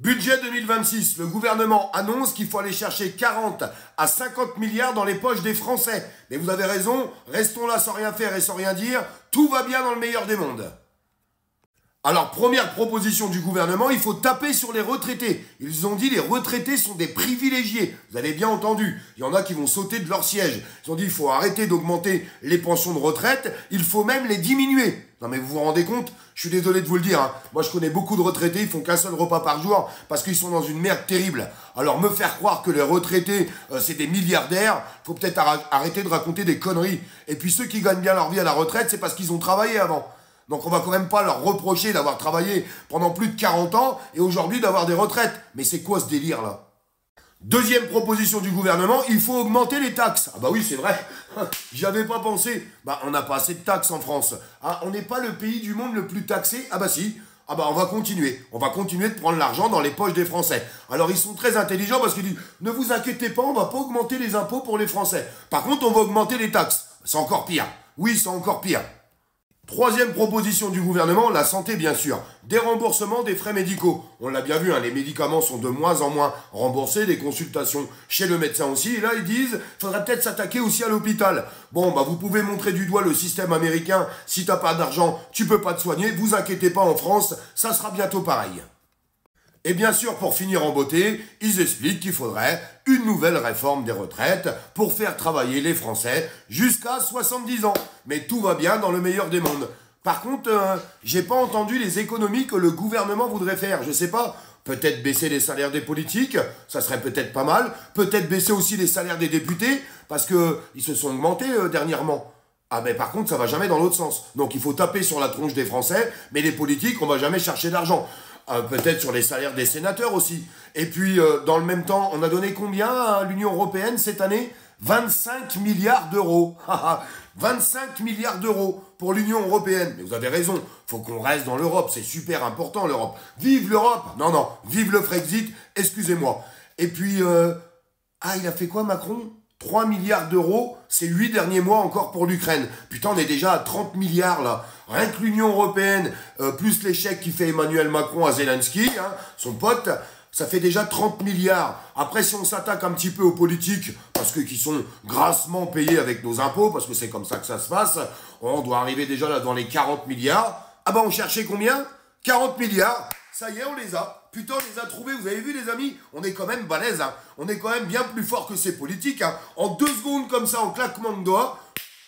Budget 2026, le gouvernement annonce qu'il faut aller chercher 40 à 50 milliards dans les poches des Français. Mais vous avez raison, restons là sans rien faire et sans rien dire, tout va bien dans le meilleur des mondes. Alors, première proposition du gouvernement, il faut taper sur les retraités. Ils ont dit les retraités sont des privilégiés. Vous avez bien entendu. Il y en a qui vont sauter de leur siège. Ils ont dit il faut arrêter d'augmenter les pensions de retraite, il faut même les diminuer. Non mais vous vous rendez compte? Je suis désolé de vous le dire. Hein. Moi je connais beaucoup de retraités, ils font qu'un seul repas par jour parce qu'ils sont dans une merde terrible. Alors me faire croire que les retraités c'est des milliardaires, faut peut-être arrêter de raconter des conneries. Et puis ceux qui gagnent bien leur vie à la retraite, c'est parce qu'ils ont travaillé avant. Donc on va quand même pas leur reprocher d'avoir travaillé pendant plus de 40 ans et aujourd'hui d'avoir des retraites. Mais c'est quoi ce délire là? Deuxième proposition du gouvernement, il faut augmenter les taxes. Ah bah oui, c'est vrai, j'y avais pas pensé. Bah on n'a pas assez de taxes en France. Ah, on n'est pas le pays du monde le plus taxé. Ah bah si, ah bah on va continuer. On va continuer de prendre l'argent dans les poches des Français. Alors ils sont très intelligents parce qu'ils disent, ne vous inquiétez pas, on va pas augmenter les impôts pour les Français. Par contre, on va augmenter les taxes. C'est encore pire. Oui, c'est encore pire. Troisième proposition du gouvernement, la santé bien sûr. Des remboursements des frais médicaux. On l'a bien vu, hein, les médicaments sont de moins en moins remboursés, les consultations chez le médecin aussi. Et là, ils disent, faudrait peut-être s'attaquer aussi à l'hôpital. Bon, bah vous pouvez montrer du doigt le système américain. Si t'as pas d'argent, tu peux pas te soigner. Vous inquiétez pas, en France, ça sera bientôt pareil. Et bien sûr, pour finir en beauté, ils expliquent qu'il faudrait une nouvelle réforme des retraites pour faire travailler les Français jusqu'à 70 ans. Mais tout va bien dans le meilleur des mondes. Par contre, j'ai pas entendu les économies que le gouvernement voudrait faire. Je sais pas, peut-être baisser les salaires des politiques, ça serait peut-être pas mal. Peut-être baisser aussi les salaires des députés, parce que ils se sont augmentés dernièrement. Ah mais par contre, ça va jamais dans l'autre sens. Donc il faut taper sur la tronche des Français, mais les politiques, on va jamais chercher d'argent. Peut-être sur les salaires des sénateurs aussi. Et puis, dans le même temps, on a donné combien à l'Union européenne cette année? 25 milliards d'euros. 25 milliards d'euros pour l'Union européenne. Mais vous avez raison, faut qu'on reste dans l'Europe, c'est super important l'Europe. Vive l'Europe! Non, non, vive le Frexit, excusez-moi. Et puis, il a fait quoi Macron? 3 milliards d'euros, c'est 8 derniers mois encore pour l'Ukraine. Putain, on est déjà à 30 milliards là. Rien que l'Union européenne, plus les chèques qu'il fait Emmanuel Macron à Zelensky, hein, son pote, ça fait déjà 30 milliards. Après, si on s'attaque un petit peu aux politiques, parce qu'ils sont grassement payés avec nos impôts, parce que c'est comme ça que ça se passe, on doit arriver déjà là dans les 40 milliards. Ah bah on cherchait combien? 40 milliards. Ça y est, on les a. Putain, on les a trouvés. Vous avez vu, les amis? On est quand même balèze. Hein. On est quand même bien plus fort que ces politiques. Hein. En 2 secondes, comme ça, en claquement de doigts,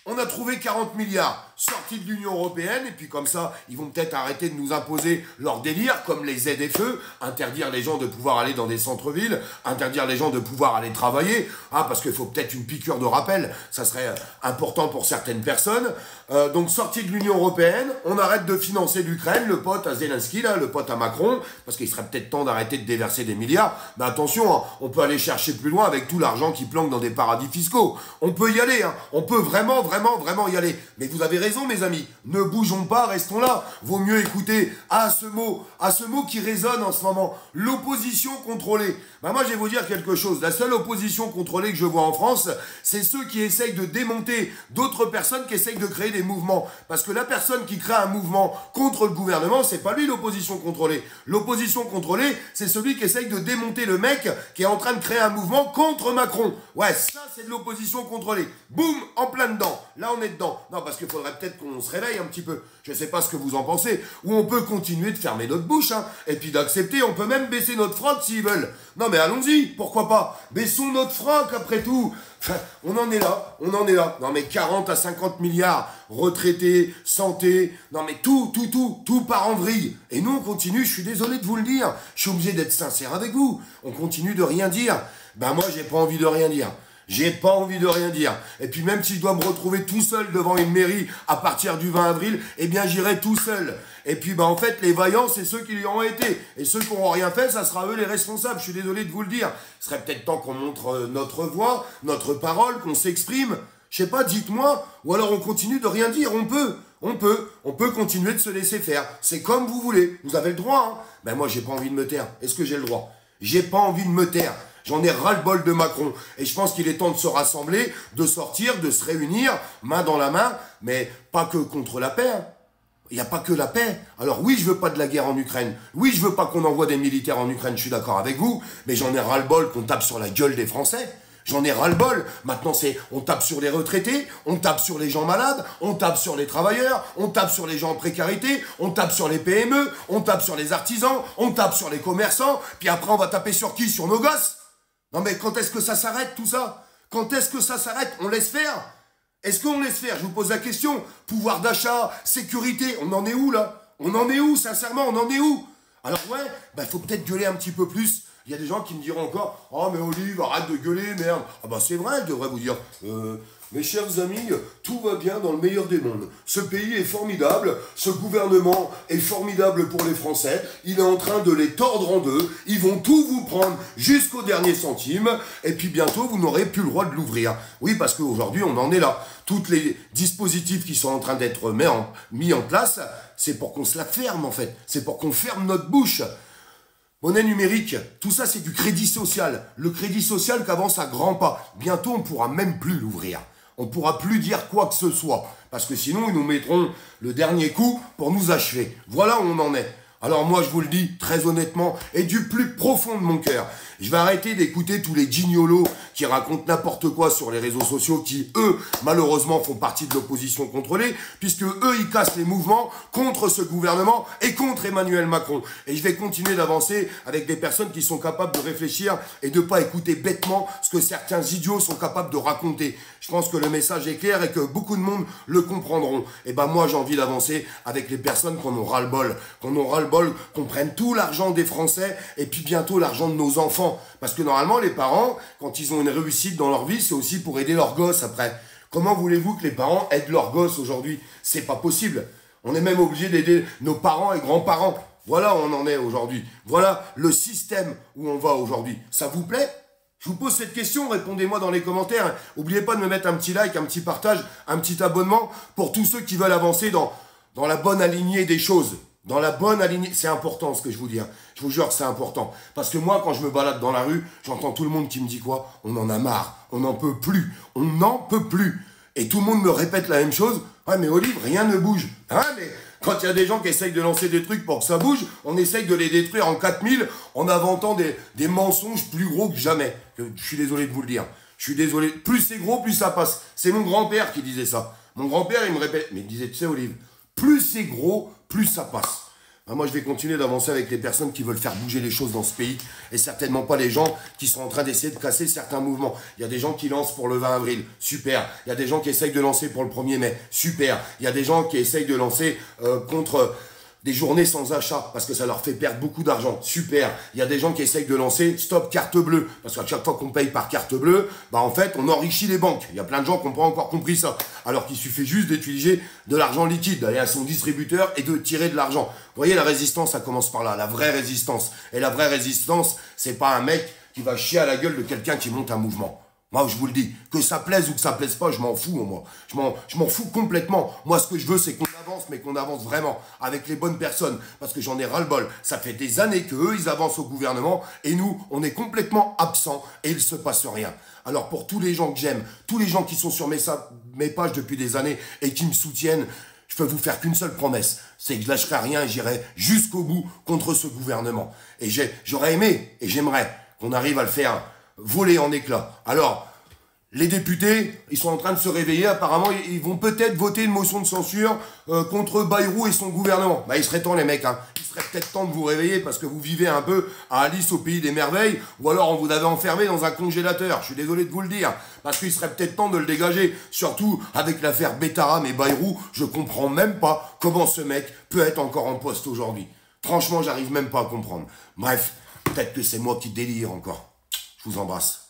on a trouvé 40 milliards sortis de l'Union européenne. Et puis comme ça, ils vont peut-être arrêter de nous imposer leur délire, comme les ZFE, interdire les gens de pouvoir aller dans des centres-villes, interdire les gens de pouvoir aller travailler. Hein, parce qu'il faut peut-être une piqûre de rappel. Ça serait important pour certaines personnes. Donc sortis de l'Union européenne, on arrête de financer l'Ukraine, le pote à Zelensky, là, le pote à Macron, parce qu'il serait peut-être temps d'arrêter de déverser des milliards. Mais attention, hein, on peut aller chercher plus loin avec tout l'argent qui planque dans des paradis fiscaux. On peut y aller, hein, on peut vraiment y aller. Mais vous avez raison, mes amis, ne bougeons pas, restons là. Vaut mieux écouter ce mot qui résonne en ce moment, l'opposition contrôlée. Ben moi, je vais vous dire quelque chose. La seule opposition contrôlée que je vois en France, c'est ceux qui essayent de démonter d'autres personnes qui essayent de créer des mouvements. Parce que la personne qui crée un mouvement contre le gouvernement, c'est pas lui l'opposition contrôlée. L'opposition contrôlée, c'est celui qui essaye de démonter le mec qui est en train de créer un mouvement contre Macron. Ouais, ça, c'est de l'opposition contrôlée. Boum, en plein dedans. Là, on est dedans. Non, parce qu'il faudrait peut-être qu'on se réveille un petit peu. Je sais pas ce que vous en pensez. Ou on peut continuer de fermer notre bouche, hein, et puis d'accepter. On peut même baisser notre froc s'ils veulent. Non, mais allons-y, pourquoi pas? Baissons notre froc, après tout. Enfin, on en est là. Non, mais 40 à 50 milliards, retraités, santé, non, mais tout part en vrille. Et nous, on continue, je suis désolé de vous le dire. Je suis obligé d'être sincère avec vous. On continue de rien dire. Ben moi, j'ai pas envie de rien dire. J'ai pas envie de rien dire. Et puis même si je dois me retrouver tout seul devant une mairie à partir du 20 avril, eh bien j'irai tout seul. Et puis en fait, les vaillants, c'est ceux qui y ont été. Et ceux qui n'auront rien fait, ça sera eux les responsables. Je suis désolé de vous le dire. Ce serait peut-être temps qu'on montre notre voix, notre parole, qu'on s'exprime. Je sais pas, dites-moi. Ou alors on continue de rien dire. On peut continuer de se laisser faire. C'est comme vous voulez. Vous avez le droit, hein. Ben moi, j'ai pas envie de me taire. Est-ce que j'ai le droit? J'ai pas envie de me taire. J'en ai ras-le-bol de Macron. Et je pense qu'il est temps de se rassembler, de sortir, de se réunir, main dans la main, mais pas que contre la paix. Hein. Il n'y a pas que la paix. Alors oui, je veux pas de la guerre en Ukraine. Oui, je veux pas qu'on envoie des militaires en Ukraine, je suis d'accord avec vous. Mais j'en ai ras-le-bol qu'on tape sur la gueule des Français. J'en ai ras-le-bol. Maintenant, on tape sur les retraités, on tape sur les gens malades, on tape sur les travailleurs, on tape sur les gens en précarité, on tape sur les PME, on tape sur les artisans, on tape sur les commerçants. Puis après, on va taper sur qui? Sur nos gosses? Non mais quand est-ce que ça s'arrête tout ça? Quand est-ce que ça s'arrête? On laisse faire? Est-ce qu'on laisse faire? Je vous pose la question. Pouvoir d'achat, sécurité, on en est où là? On en est où, sincèrement? On en est où? Alors ouais, faut peut-être gueuler un petit peu plus. Il y a des gens qui me diront encore « Oh mais Olive, arrête de gueuler, merde !» Ah bah c'est vrai, je devrais vous dire mes chers amis, tout va bien dans le meilleur des mondes. Ce pays est formidable, ce gouvernement est formidable pour les Français, il est en train de les tordre en deux, ils vont tout vous prendre jusqu'au dernier centime, et puis bientôt vous n'aurez plus le droit de l'ouvrir. Oui, parce qu'aujourd'hui on en est là. Tous les dispositifs qui sont en train d'être mis en place, c'est pour qu'on se la ferme en fait, c'est pour qu'on ferme notre bouche. Monnaie numérique, tout ça c'est du crédit social. Le crédit social qui avance à grands pas. Bientôt on ne pourra même plus l'ouvrir. On ne pourra plus dire quoi que ce soit. Parce que sinon ils nous mettront le dernier coup pour nous achever. Voilà où on en est. Alors moi je vous le dis très honnêtement et du plus profond de mon cœur. Je vais arrêter d'écouter tous les gignolos qui racontent n'importe quoi sur les réseaux sociaux qui, eux, malheureusement, font partie de l'opposition contrôlée, puisque eux, ils cassent les mouvements contre ce gouvernement et contre Emmanuel Macron. Et je vais continuer d'avancer avec des personnes qui sont capables de réfléchir et de ne pas écouter bêtement ce que certains idiots sont capables de raconter. Je pense que le message est clair et que beaucoup de monde le comprendront. Et ben moi, j'ai envie d'avancer avec les personnes qu'on aura ras-le-bol, qu'on prenne tout l'argent des Français et puis bientôt l'argent de nos enfants. Parce que normalement, les parents, quand ils ont une réussite dans leur vie, c'est aussi pour aider leurs gosses après. Comment voulez-vous que les parents aident leurs gosses aujourd'hui? C'est pas possible. On est même obligé d'aider nos parents et grands-parents. Voilà où on en est aujourd'hui. Voilà le système où on va aujourd'hui. Ça vous plaît? Je vous pose cette question, répondez-moi dans les commentaires. N'oubliez pas de me mettre un petit like, un petit partage, un petit abonnement pour tous ceux qui veulent avancer dans la bonne alignée des choses. Dans la bonne alignée, c'est important ce que je vous dis. Hein. Je vous jure que c'est important. Parce que moi, quand je me balade dans la rue, j'entends tout le monde qui me dit quoi? On en a marre, on n'en peut plus, on n'en peut plus. Et tout le monde me répète la même chose. Ouais, mais Olive, rien ne bouge. Hein, mais quand il y a des gens qui essayent de lancer des trucs pour que ça bouge, on essaye de les détruire en 4000 en inventant des mensonges plus gros que jamais. Je suis désolé de vous le dire. Je suis désolé. Plus c'est gros, plus ça passe. C'est mon grand-père qui disait ça. Mon grand-père, il me répète, mais il disait, tu sais, Olive, plus c'est gros, plus ça passe. Ben moi, je vais continuer d'avancer avec les personnes qui veulent faire bouger les choses dans ce pays et certainement pas les gens qui sont en train d'essayer de casser certains mouvements. Il y a des gens qui lancent pour le 20 avril, super. Il y a des gens qui essayent de lancer pour le 1er mai, super. Il y a des gens qui essayent de lancer contre des journées sans achat parce que ça leur fait perdre beaucoup d'argent, super. Il y a des gens qui essayent de lancer stop carte bleue parce qu'à chaque fois qu'on paye par carte bleue, bah en fait on enrichit les banques. Il y a plein de gens qui n'ont pas encore compris ça, alors qu'il suffit juste d'utiliser de l'argent liquide, d'aller à son distributeur et de tirer de l'argent. Vous voyez, la résistance, ça commence par là, la vraie résistance. Et la vraie résistance, c'est pas un mec qui va chier à la gueule de quelqu'un qui monte un mouvement. Moi, je vous le dis, que ça plaise ou que ça plaise pas, je m'en fous, moi. Je m'en fous complètement. Moi, ce que je veux, c'est qu'on avance, mais qu'on avance vraiment, avec les bonnes personnes, parce que j'en ai ras-le-bol. Ça fait des années qu'eux, ils avancent au gouvernement, et nous, on est complètement absents, et il se passe rien. Alors, pour tous les gens que j'aime, tous les gens qui sont sur mes pages depuis des années, et qui me soutiennent, je peux vous faire qu'une seule promesse, c'est que je lâcherai rien et j'irai jusqu'au bout contre ce gouvernement. Et j'aurais aimé, et j'aimerais, qu'on arrive à le faire voler en éclats. Alors, les députés, ils sont en train de se réveiller. Apparemment, ils vont peut-être voter une motion de censure contre Bayrou et son gouvernement. Bah, il serait temps, les mecs. Hein. Il serait peut-être temps de vous réveiller parce que vous vivez un peu à Alice au pays des merveilles, ou alors on vous avait enfermé dans un congélateur. Je suis désolé de vous le dire, parce qu'il serait peut-être temps de le dégager. Surtout avec l'affaire Betaram et Bayrou, je comprends même pas comment ce mec peut être encore en poste aujourd'hui. Franchement, j'arrive même pas à comprendre. Bref, peut-être que c'est moi qui délire encore. Je vous embrasse.